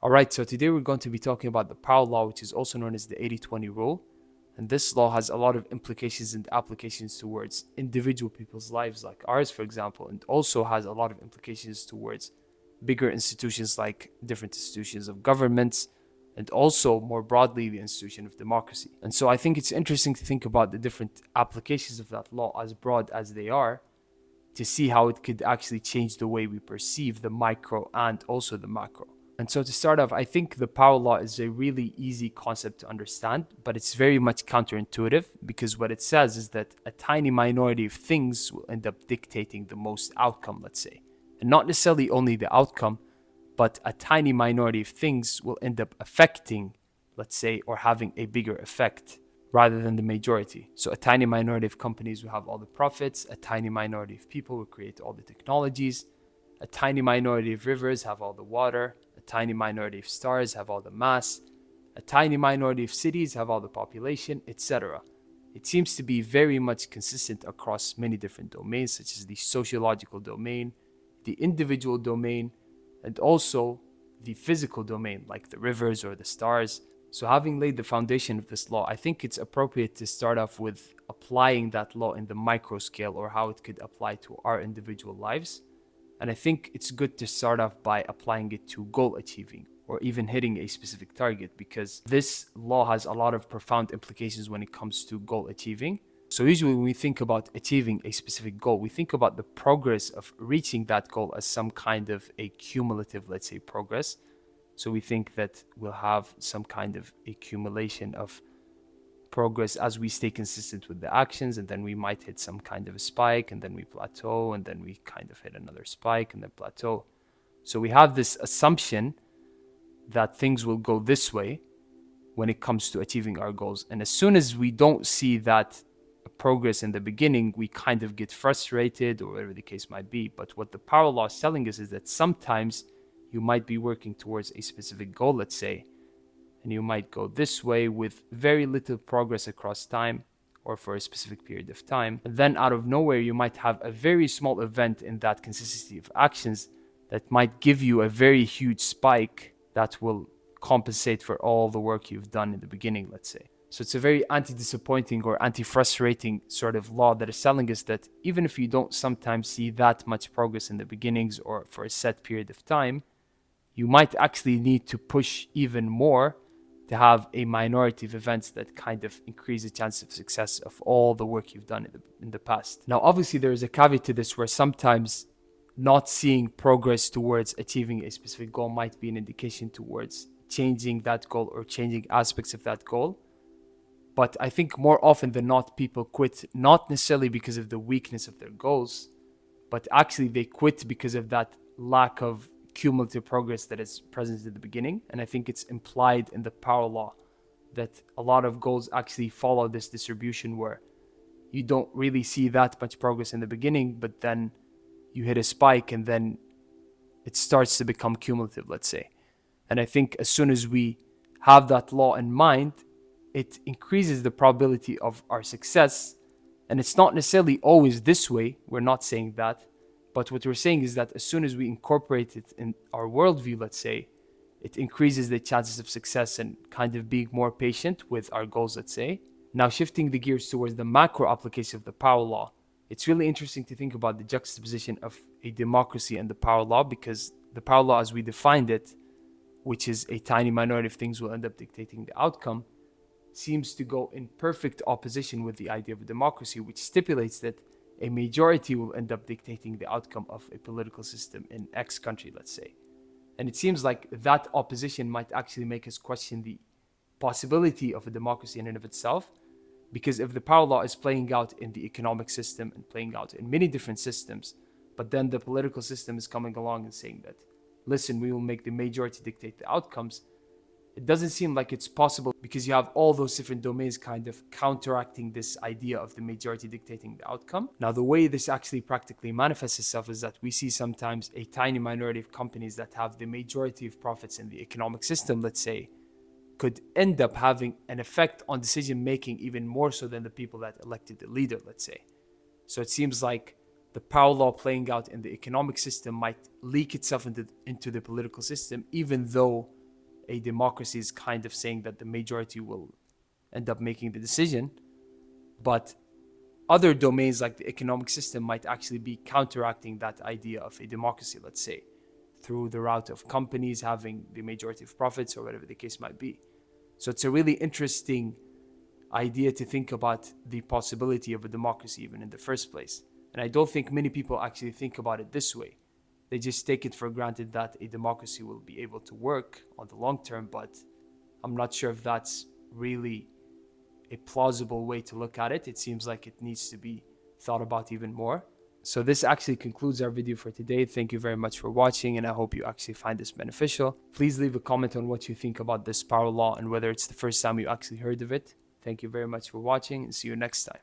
Alright, so today we're going to be talking about the power law, which is also known as the 80-20 rule. And this law has a lot of implications and applications towards individual people's lives, like ours, for example, and also has a lot of implications towards bigger institutions like different institutions of governments, and also more broadly, the institution of democracy. And so I think it's interesting to think about the different applications of that law, as broad as they are, to see how it could actually change the way we perceive the micro and also the macro. And so to start off, I think the power law is a really easy concept to understand, but it's very much counterintuitive because what it says is that a tiny minority of things will end up dictating the most outcome, let's say. And not necessarily only the outcome, but a tiny minority of things will end up affecting, let's say, or having a bigger effect rather than the majority. So a tiny minority of companies will have all the profits, a tiny minority of people will create all the technologies, a tiny minority of rivers have all the water, a tiny minority of stars have all the mass, a tiny minority of cities have all the population, etc. It seems to be very much consistent across many different domains, such as the sociological domain, the individual domain, and also the physical domain, like the rivers or the stars. So, having laid the foundation of this law, I think it's appropriate to start off with applying that law in the micro scale or how it could apply to our individual lives. And I think it's good to start off by applying it to goal achieving or even hitting a specific target, because this law has a lot of profound implications when it comes to goal achieving. So usually when we think about achieving a specific goal, we think about the progress of reaching that goal as some kind of a cumulative, let's say, progress. So we think that we'll have some kind of accumulation of progress as we stay consistent with the actions, and then we might hit some kind of a spike, and then we plateau, and then we kind of hit another spike and then plateau. So we have this assumption that things will go this way when it comes to achieving our goals. And as soon as we don't see that progress in the beginning, we kind of get frustrated or whatever the case might be. But what the power law is telling us is that sometimes you might be working towards a specific goal, let's say, and you might go this way with very little progress across time or for a specific period of time. And then out of nowhere, you might have a very small event in that consistency of actions that might give you a very huge spike that will compensate for all the work you've done in the beginning, let's say. So it's a very anti-disappointing or anti-frustrating sort of law that is telling us that even if you don't sometimes see that much progress in the beginnings or for a set period of time, you might actually need to push even more to have a minority of events that kind of increase the chance of success of all the work you've done in the past. Now, obviously, there is a caveat to this where sometimes not seeing progress towards achieving a specific goal might be an indication towards changing that goal or changing aspects of that goal. But I think more often than not, people quit not necessarily because of the weakness of their goals, but actually they quit because of that lack of cumulative progress that is present at the beginning. And I think it's implied in the power law that a lot of goals actually follow this distribution where you don't really see that much progress in the beginning, but then you hit a spike and then it starts to become cumulative, let's say. And I think as soon as we have that law in mind, it increases the probability of our success. And it's not necessarily always this way. We're not saying that. But what we're saying is that as soon as we incorporate it in our worldview, let's say, it increases the chances of success and kind of being more patient with our goals, let's say. Now, shifting the gears towards the macro application of the power law, it's really interesting to think about the juxtaposition of a democracy and the power law, because the power law, as we defined it, which is a tiny minority of things will end up dictating the outcome, seems to go in perfect opposition with the idea of a democracy, which stipulates that a majority will end up dictating the outcome of a political system in X country, let's say. And it seems like that opposition might actually make us question the possibility of a democracy in and of itself, because if the power law is playing out in the economic system and playing out in many different systems, but then the political system is coming along and saying that, listen, we will make the majority dictate the outcomes, it doesn't seem like it's possible, because you have all those different domains kind of counteracting this idea of the majority dictating the outcome. Now, the way this actually practically manifests itself is that we see sometimes a tiny minority of companies that have the majority of profits in the economic system, let's say, could end up having an effect on decision making even more so than the people that elected the leader, let's say. So it seems like the power law playing out in the economic system might leak itself into the political system, even though a democracy is kind of saying that the majority will end up making the decision. But other domains like the economic system might actually be counteracting that idea of a democracy, let's say, through the route of companies having the majority of profits or whatever the case might be. So it's a really interesting idea to think about the possibility of a democracy even in the first place. And I don't think many people actually think about it this way. They just take it for granted that a democracy will be able to work on the long term, but I'm not sure if that's really a plausible way to look at it. It seems like it needs to be thought about even more. So this actually concludes our video for today. Thank you very much for watching, and I hope you actually find this beneficial. Please leave a comment on what you think about this power law and whether it's the first time you actually heard of it. Thank you very much for watching, and see you next time.